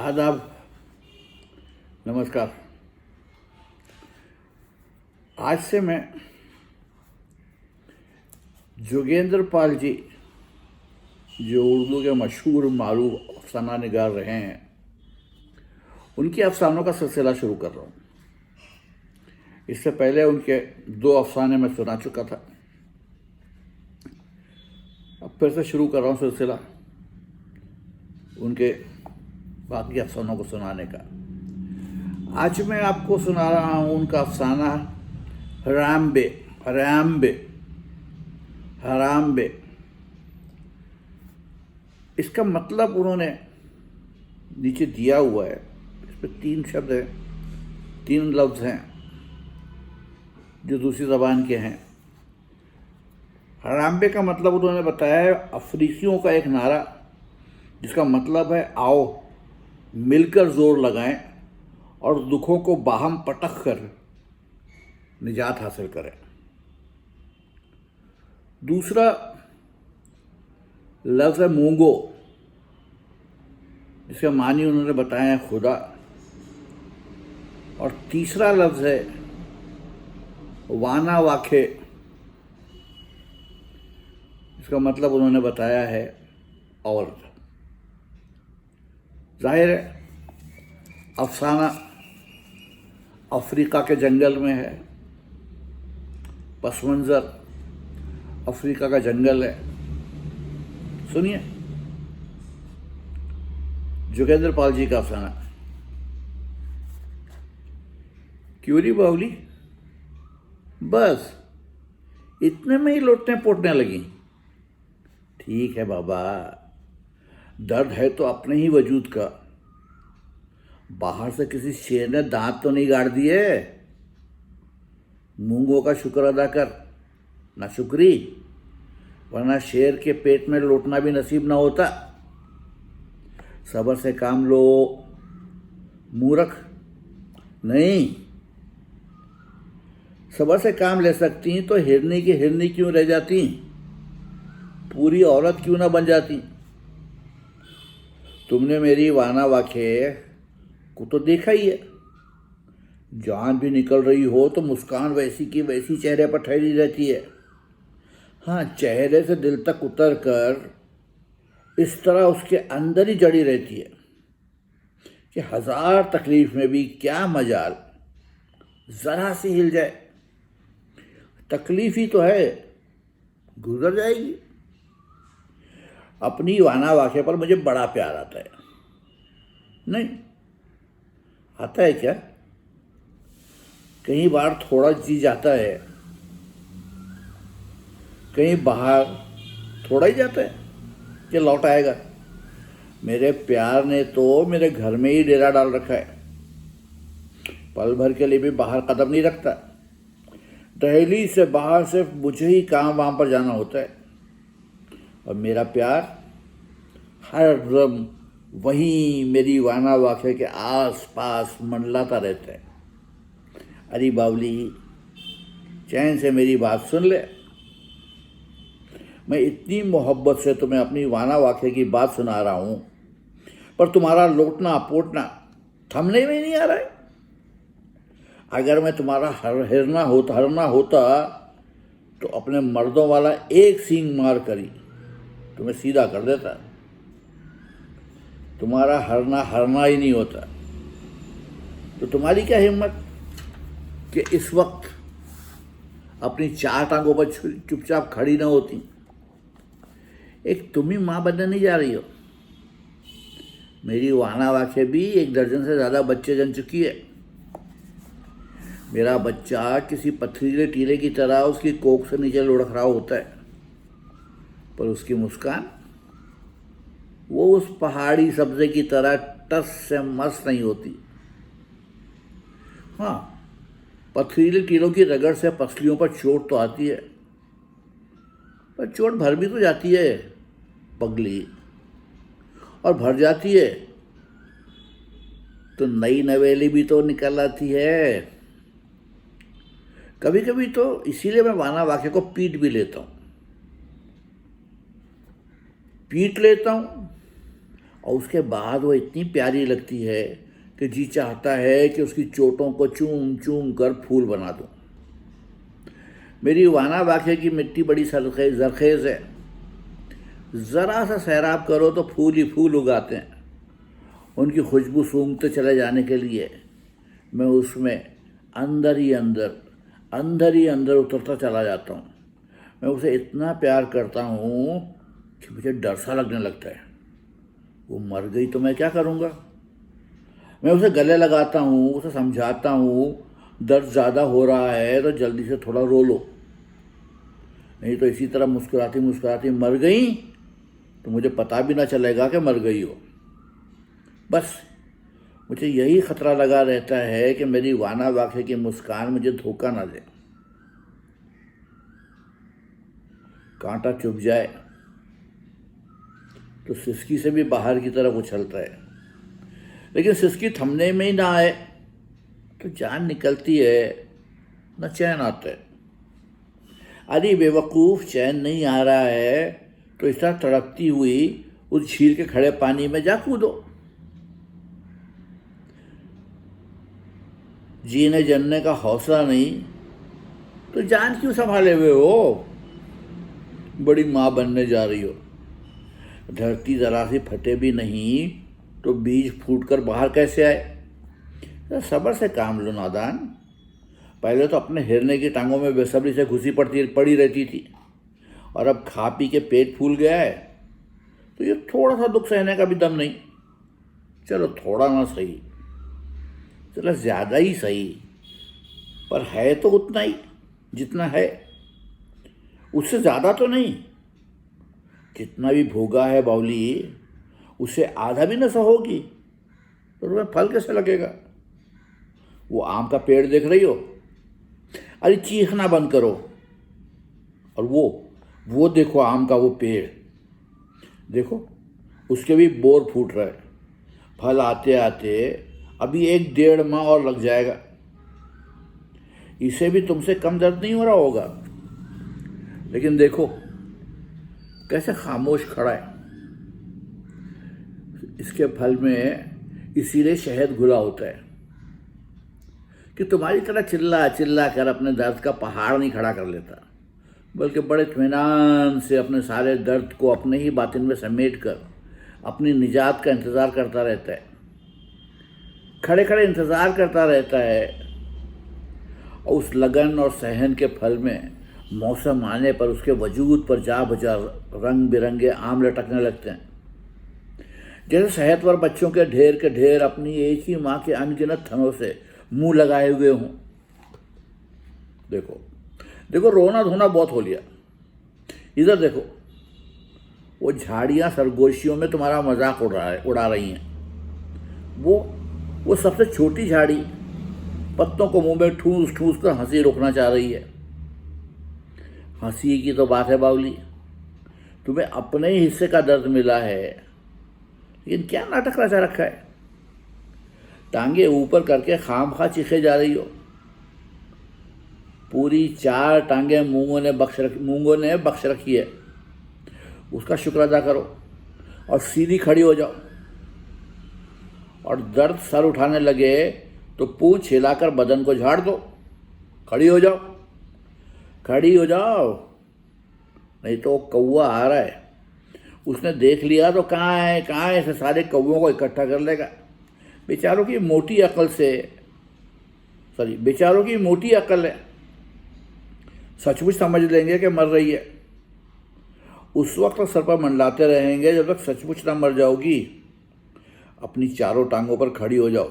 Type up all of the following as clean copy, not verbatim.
आदाब, नमस्कार। आज से मैं जोगेंद्र पाल जी, जो उर्दू के मशहूर मारूफ अफसाना निगार रहे हैं, उनके अफसानों का सिलसिला शुरू कर रहा हूँ। इससे पहले उनके 2 अफसाने मैं सुना चुका था। अब फिर से शुरू कर रहा हूँ सिलसिला उनके बाकी अफसानों को सुनाने का। आज मैं आपको सुना रहा हूँ उनका अफसाना हराम्बे। हराम्बे हराम्बे इसका मतलब उन्होंने नीचे दिया हुआ है। इस पर 3 शब्द हैं, 3 लफ्ज़ हैं जो दूसरी ज़बान के हैं। हराम्बे का मतलब उन्होंने बताया है अफ्रीकियों का एक नारा, जिसका मतलब है आओ मिलकर जोर लगाएं और दुखों को बाहम पटक कर निजात हासिल करें। दूसरा लफ्ज़ है मूंगो, जिसके मानी उन्होंने बताया है खुदा। और तीसरा लफ्ज़ है वाना वाखे, इसका मतलब उन्होंने बताया है औरत। जाहिर है अफसाना अफ्रीका के जंगल में है, पस मंज़र अफ्रीका का जंगल है। सुनिए जोगेंद्र पाल जी का अफसाना। क्यों री बावली, बस इतने में ही लोटने पोटने लगी। ठीक है बाबा, दर्द है तो अपने ही वजूद का, बाहर से किसी शेर ने दांत तो नहीं गाड़ दिए। मूंगों का शुक्र अदा कर, ना शुक्री, वरना शेर के पेट में लोटना भी नसीब ना होता। सब्र से काम लो मूर्ख। नहीं, सब्र से काम ले सकती तो हिरनी की हिरनी क्यों रह जाती, पूरी औरत क्यों ना बन जाती। तुमने मेरी वाना वाखे को तो देखा ही है। जान भी निकल रही हो तो मुस्कान वैसी की वैसी चेहरे पर ठहरी रहती है। हाँ, चेहरे से दिल तक उतर कर इस तरह उसके अंदर ही जड़ी रहती है कि 1000 तकलीफ में भी क्या मजाल जरा सी हिल जाए। तकलीफ ही तो है, गुजर जाएगी। अपनी वाना वाक़े पर मुझे बड़ा प्यार आता है। नहीं आता है क्या? कई बार थोड़ा जी जाता है, कहीं बाहर थोड़ा ही जाता है कि लौट आएगा। मेरे प्यार ने तो मेरे घर में ही डेरा डाल रखा है। पल भर के लिए भी बाहर कदम नहीं रखता। दहलीज से बाहर सिर्फ मुझे ही काम वाम पर जाना होता है, और मेरा प्यार हर दम वहीं मेरी वाना वाक़े के आस पास मंडलाता रहता है। अरे बावली, चैन से मेरी बात सुन ले। मैं इतनी मोहब्बत से तुम्हें अपनी वाना वाक़े की बात सुना रहा हूँ, पर तुम्हारा लोटना पोटना थमने में नहीं आ रहा है। अगर मैं तुम्हारा हरना होता तो अपने मर्दों वाला एक सींग मार करी तुम्हें सीधा कर देता। तुम्हारा हरना ही नहीं होता, तो तुम्हारी क्या हिम्मत कि इस वक्त अपनी 4 टांगों पर चुपचाप खड़ी ना होती। एक तुम ही माँ बनने नहीं जा रही हो। मेरी वाना वाक़े भी 1 दर्जन से ज़्यादा बच्चे जन चुकी है। मेरा बच्चा किसी पथरीले टीले की तरह उसकी कोख से नीचे लुढ़क रहा होता है, पर उसकी मुस्कान वो उस पहाड़ी सब्जे की तरह टस से मस नहीं होती। हाँ, पथरीले टीलों की रगड़ से पसलियों पर चोट तो आती है, पर चोट भर भी तो जाती है पगली, और भर जाती है तो नई नवेली भी तो निकल आती है। कभी कभी तो इसीलिए मैं वाना वाक़े को पीट भी लेता हूँ। और उसके बाद वो इतनी प्यारी लगती है कि जी चाहता है कि उसकी चोटों को चूम चूम कर फूल बना दूं। मेरी वाना वाक़े की मिट्टी बड़ी जरखेज़ है, ज़रा सा सैराब करो तो फूल ही फूल उगाते हैं। उनकी खुशबू सूंघते चले जाने के लिए मैं उसमें अंदर ही अंदर उतरता चला जाता हूँ। मैं उसे इतना प्यार करता हूँ कि मुझे डर सा लगने लगता है। वो मर गई तो मैं क्या करूँगा। मैं उसे गले लगाता हूँ, उसे समझाता हूँ दर्द ज़्यादा हो रहा है तो जल्दी से थोड़ा रो लो, नहीं तो इसी तरह मुस्कुराती मुस्कुराती मर गई तो मुझे पता भी ना चलेगा कि मर गई हो। बस मुझे यही खतरा लगा रहता है कि मेरी वाना वाक़े की मुस्कान मुझे धोखा ना दे, कांटा चुभ जाए तो सिसकी से भी बाहर की तरफ उछलता है, लेकिन सिसकी थमने में ही ना आए तो जान निकलती है, न चैन आता है। अरे बेवकूफ़, चैन नहीं आ रहा है तो इस तरह तड़पती हुई उस झील के खड़े पानी में जा कूदो। जीने जनने का हौसला नहीं तो जान क्यों संभाले हुए हो। बड़ी माँ बनने जा रही हो। धरती जरा सी फटे भी नहीं तो बीज फूटकर बाहर कैसे आए। सब्र से काम लो नादान। पहले तो अपने हिरने की टांगों में बेसब्री से घुसी पड़ी रहती थी, और अब खा पी के पेट फूल गया है तो ये थोड़ा सा दुख सहने का भी दम नहीं। चलो थोड़ा ना सही, चलो ज़्यादा ही सही, पर है तो उतना ही जितना है, उससे ज़्यादा तो नहीं। जितना भी भोगा है बावली, उससे आधा भी न सहोगी तो तुम्हें फल कैसे लगेगा। वो आम का पेड़ देख रही हो, अरे चीखना बंद करो और वो देखो आम का वो पेड़, देखो उसके भी बोर फूट रहा है। फल आते आते अभी 1-1.5 माह और लग जाएगा। इसे भी तुमसे कम दर्द नहीं हो रहा होगा, लेकिन देखो कैसे खामोश खड़ा है। इसके फल में इसीलिए शहद घुला होता है कि तुम्हारी तरह चिल्ला चिल्ला कर अपने दर्द का पहाड़ नहीं खड़ा कर लेता, बल्कि बड़े इत्मीनान से अपने सारे दर्द को अपने ही बातिन में समेट कर अपनी निजात का इंतज़ार करता रहता है। खड़े खड़े इंतज़ार करता रहता है, और उस लगन और सहन के फल में मौसम आने पर उसके वजूद पर जा बजा रंग बिरंगे आम लटकने लगते हैं, जैसे सेहतवर बच्चों के ढेर अपनी एक ही माँ के अनगिनत थनों से मुंह लगाए हुए हों। देखो देखो, रोना धोना बहुत हो लिया। इधर देखो, वो झाड़ियाँ सरगोशियों में तुम्हारा मजाक उड़ा रही हैं। वो सबसे छोटी झाड़ी पत्तों को मुंह में ठूस ठूस कर हंसी रोकना चाह रही है। हंसी की तो बात है बावली, तुम्हें अपने ही हिस्से का दर्द मिला है, लेकिन क्या नाटक रचा रखा है। टांगे ऊपर करके खामखा चीखे जा रही हो। पूरी 4 टांगे मूंगों ने बख्श रखी है, उसका शुक्र अदा करो और सीधी खड़ी हो जाओ। और दर्द सर उठाने लगे तो पूंछ हिलाकर बदन को झाड़ दो। खड़ी हो जाओ, खड़ी हो जाओ, नहीं तो कौवा आ रहा है, उसने देख लिया तो कहाँ है ऐसे सारे कौवों को इकट्ठा कर लेगा। बेचारों की मोटी अकल है, सचमुच समझ लेंगे कि मर रही है। उस वक्त सर पर मंडलाते रहेंगे जब तक सचमुच ना मर जाओगी। अपनी 4 टांगों पर खड़ी हो जाओ,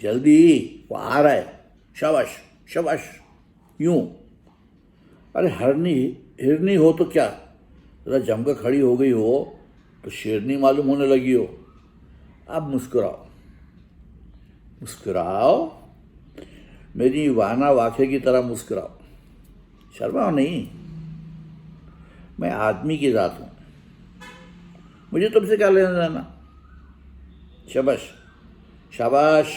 जल्दी, वो आ रहा है। शाबाश शाबाश, यूं। अरे हिरनी हो तो क्या, जरा जमकर खड़ी हो गई हो तो शेरनी मालूम होने लगी हो। अब मुस्कुराओ, मेरी वाना वाक़े की तरह मुस्कुराओ, शर्माओ नहीं। मैं आदमी की ज़ात हूँ, मुझे तुमसे क्या लेना देना। शाबाश शाबाश,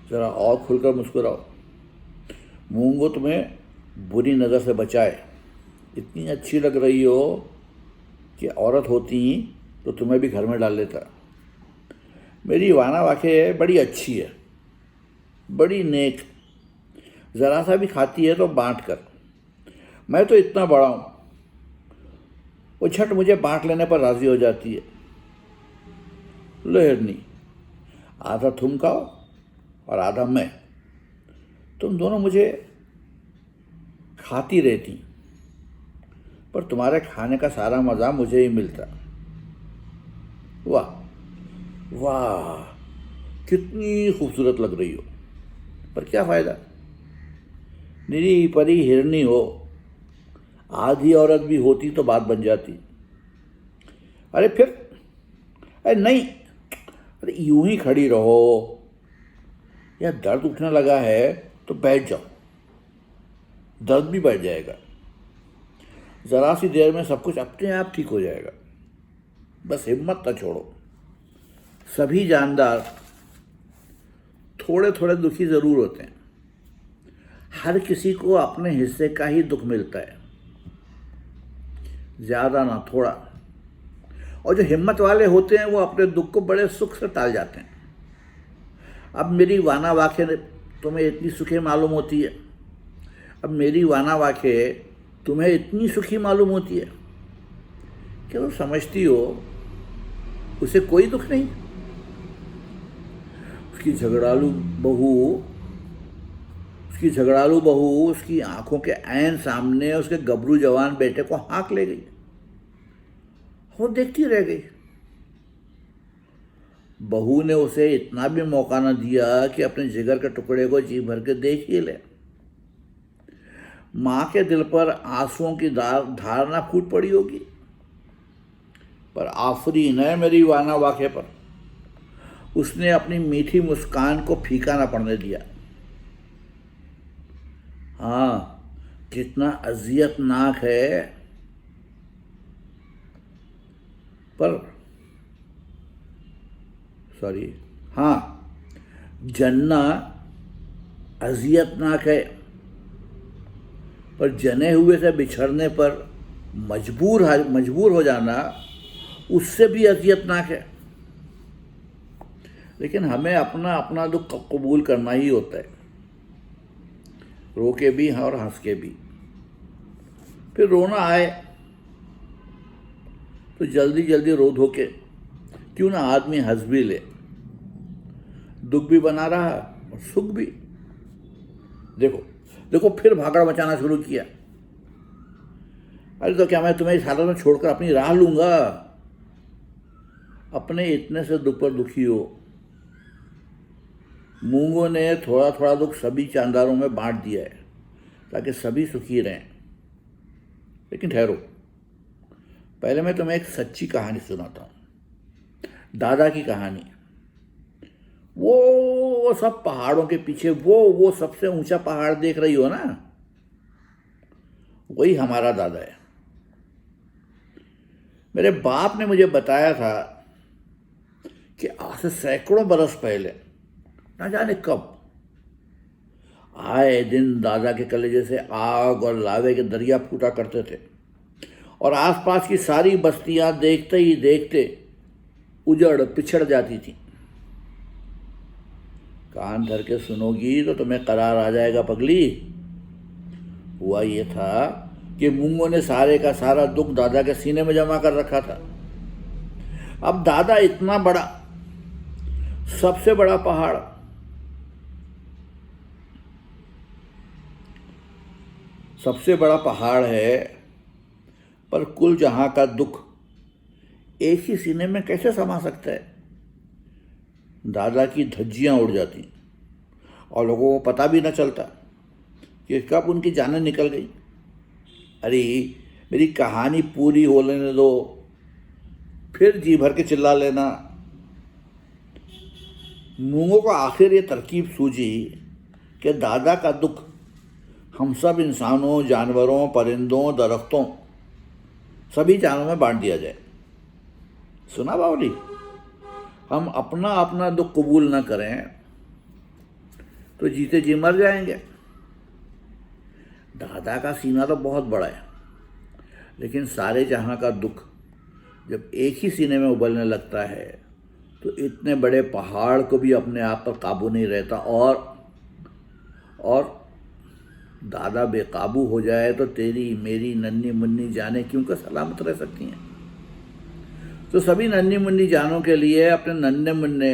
ज़रा और खुलकर मुस्कुराओ। मूंगो तुम्हें बुरी नज़र से बचाए। इतनी अच्छी लग रही हो कि औरत होती तो तुम्हें भी घर में डाल लेता। मेरी वाना वाक़ई बड़ी अच्छी है, बड़ी नेक, ज़रा सा भी खाती है तो बांट कर। मैं तो इतना बड़ा हूँ, वो झट मुझे बांट लेने पर राज़ी हो जाती है। लो हिरनी, आधा तुम खाओ और आधा मैं। तुम दोनों मुझे खाती रहती, पर तुम्हारे खाने का सारा मज़ा मुझे ही मिलता। वाह वाह, कितनी खूबसूरत लग रही हो, पर क्या फ़ायदा, निरी परी हिरनी हो, आधी औरत भी होती तो बात बन जाती। अरे फिर, अरे नहीं, अरे यूं ही खड़ी रहो, या दर्द उठने लगा है तो बैठ जाओ, दर्द भी बढ़ जाएगा। ज़रा सी देर में सब कुछ अपने आप ठीक हो जाएगा। बस हिम्मत न छोड़ो। सभी जानदार थोड़े थोड़े दुखी ज़रूर होते हैं, हर किसी को अपने हिस्से का ही दुख मिलता है, ज़्यादा ना थोड़ा। और जो हिम्मत वाले होते हैं वो अपने दुख को बड़े सुख से टाल जाते हैं। अब मेरी वाना वाक़ई तुम्हें इतनी सुखी मालूम होती है, अब मेरी वाना वाक़ई तुम्हें इतनी सुखी मालूम होती है कि तुम समझती हो उसे कोई दुख नहीं। उसकी झगड़ालू बहू उसकी आंखों के ऐन सामने उसके गबरू जवान बेटे को हाँक ले गई, वो देखती रह गई। बहू ने उसे इतना भी मौका न दिया कि अपने जिगर के टुकड़े को जी भर के देख ही ले। माँ के दिल पर आंसुओं की धारना फूट पड़ी होगी, पर आफरीन है मेरी वाना वाक़े पर, उसने अपनी मीठी मुस्कान को फीका न पड़ने दिया। हाँ, कितना अजियतनाक है, पर सॉरी, हाँ, जनना अजियतनाक है, पर जने हुए से बिछड़ने पर मजबूर हो जाना उससे भी अजियतनाक है। लेकिन हमें अपना अपना दुख कबूल करना ही होता है, रो के भी और हंस के भी। फिर रोना आए तो जल्दी जल्दी रो धो के क्यों ना आदमी हंस भी ले, दुख भी बना रहा और सुख भी। देखो देखो, फिर भागड़ मचाना शुरू किया। अरे तो क्या मैं तुम्हें इस हालत में छोड़कर अपनी राह लूंगा? अपने इतने से दुख पर दुखी हो। मूंगों ने थोड़ा थोड़ा दुख सभी चांदारों में बांट दिया है ताकि सभी सुखी रहें। लेकिन ठहरो, पहले मैं तुम्हें एक सच्ची कहानी सुनाता हूँ, दादा की कहानी। वो सब पहाड़ों के पीछे वो सबसे ऊंचा पहाड़ देख रही हो ना, वही हमारा दादा है। मेरे बाप ने मुझे बताया था कि आज से सैकड़ों बरस पहले, ना जाने कब, आए दिन दादा के कलेजे से आग और लावे के दरिया फूटा करते थे और आसपास की सारी बस्तियां देखते ही देखते उजड़ पिछड़ जाती थी। कान धर के सुनोगी तो तुम्हें करार आ जाएगा पगली। हुआ ये था कि मूंगों ने सारे का सारा दुख दादा के सीने में जमा कर रखा था। अब दादा इतना बड़ा, सबसे बड़ा पहाड़, सबसे बड़ा पहाड़ है, पर कुल जहां का दुख एक ही सीने में कैसे समा सकता है? दादा की धज्जियां उड़ जाती और लोगों को पता भी न चलता कि कब उनकी जानें निकल गई। अरे मेरी कहानी पूरी हो लेने दो, फिर जी भर के चिल्ला लेना। मूंगों को आखिर ये तरकीब सूझी कि दादा का दुख हम सब इंसानों, जानवरों, परिंदों, दरख्तों, सभी जानों में बांट दिया जाए। सुना बावली? हम अपना अपना दुख कबूल न करें तो जीते जी मर जाएंगे। दादा का सीना तो बहुत बड़ा है, लेकिन सारे जहां का दुख जब एक ही सीने में उबलने लगता है तो इतने बड़े पहाड़ को भी अपने आप पर काबू नहीं रहता, और दादा बेकाबू हो जाए तो तेरी मेरी नन्ही मुन्नी जाने क्यों का सलामत रह सकती हैं। तो सभी नन्ही मुन्नी जानों के लिए अपने नन्हे मुन्ने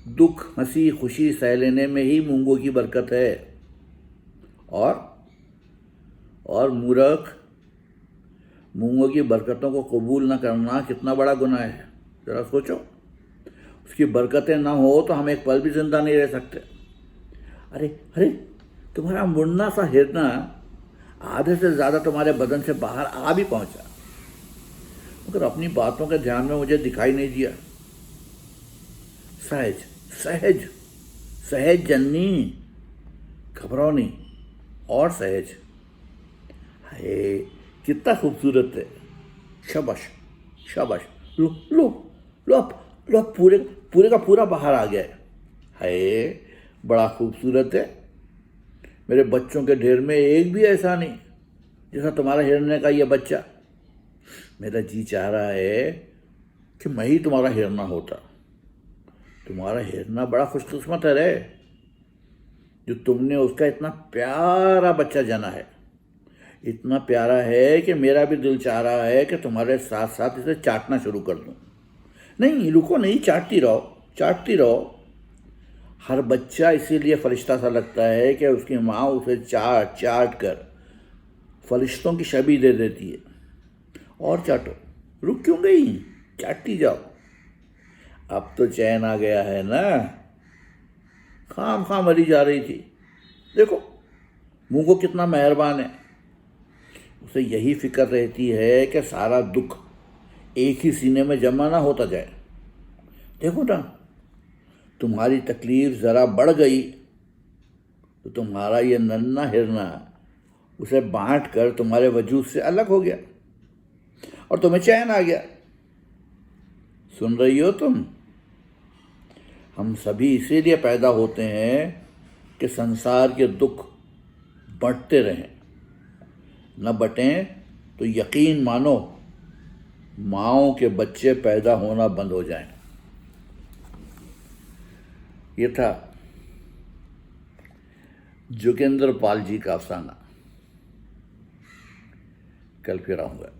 दुख हंसी खुशी सह लेने में ही मूंगों की बरकत है। और मूर्ख, मूंगों की बरकतों को कबूल न करना कितना बड़ा गुनाह है, जरा सोचो। उसकी बरकतें ना हो तो हम एक पल भी जिंदा नहीं रह सकते। अरे अरे, तुम्हारा मुन्ना सा हिरना आधे से ज़्यादा तुम्हारे बदन से बाहर आ भी पहुंचा, मगर अपनी बातों के ध्यान में मुझे दिखाई नहीं दिया। सहज सहज सहज जन्नी, घबराओ नहीं, और सहज। हाय कितना खूबसूरत है। शाबाश शाबाश, लो लो लो, लो पूरे पूरे का पूरा बाहर आ गया है। हाय बड़ा खूबसूरत है। मेरे बच्चों के ढेर में एक भी ऐसा नहीं जैसा तुम्हारा हिरने का ये बच्चा। मेरा जी चाह रहा है कि मैं ही तुम्हारा हिरना होता। तुम्हारा हिरना बड़ा खुशकिस्मत है रे, जो तुमने उसका इतना प्यारा बच्चा जाना है। इतना प्यारा है कि मेरा भी दिल चाह रहा है कि तुम्हारे साथ साथ इसे चाटना शुरू कर दूं। नहीं रुको नहीं, चाटती रहो चाटती रहो। हर बच्चा इसीलिए फरिश्ता सा लगता है कि उसकी माँ उसे चाट चाट कर फरिश्तों की छवि दे देती है। और चाटो, रुक क्यों गई, चाटती जाओ। अब तो चैन आ गया है ना, खाम मरी जा रही थी। देखो मूंगो कितना मेहरबान है, उसे यही फिक्र रहती है कि सारा दुख एक ही सीने में जमा ना होता जाए। देखो ना, तुम्हारी तकलीफ ज़रा बढ़ गई तो तुम्हारा ये नन्हा हिरना उसे बांट कर तुम्हारे वजूद से अलग हो गया और तुम्हें चैन आ गया। सुन रही हो तुम? हम सभी इसीलिए पैदा होते हैं कि संसार के दुख बढ़ते रहें, न बटें तो यकीन मानो माँओं के बच्चे पैदा होना बंद हो जाएं। ये था जोगेंद्र पाल जी का अफसाना। कल फिर आऊँगा।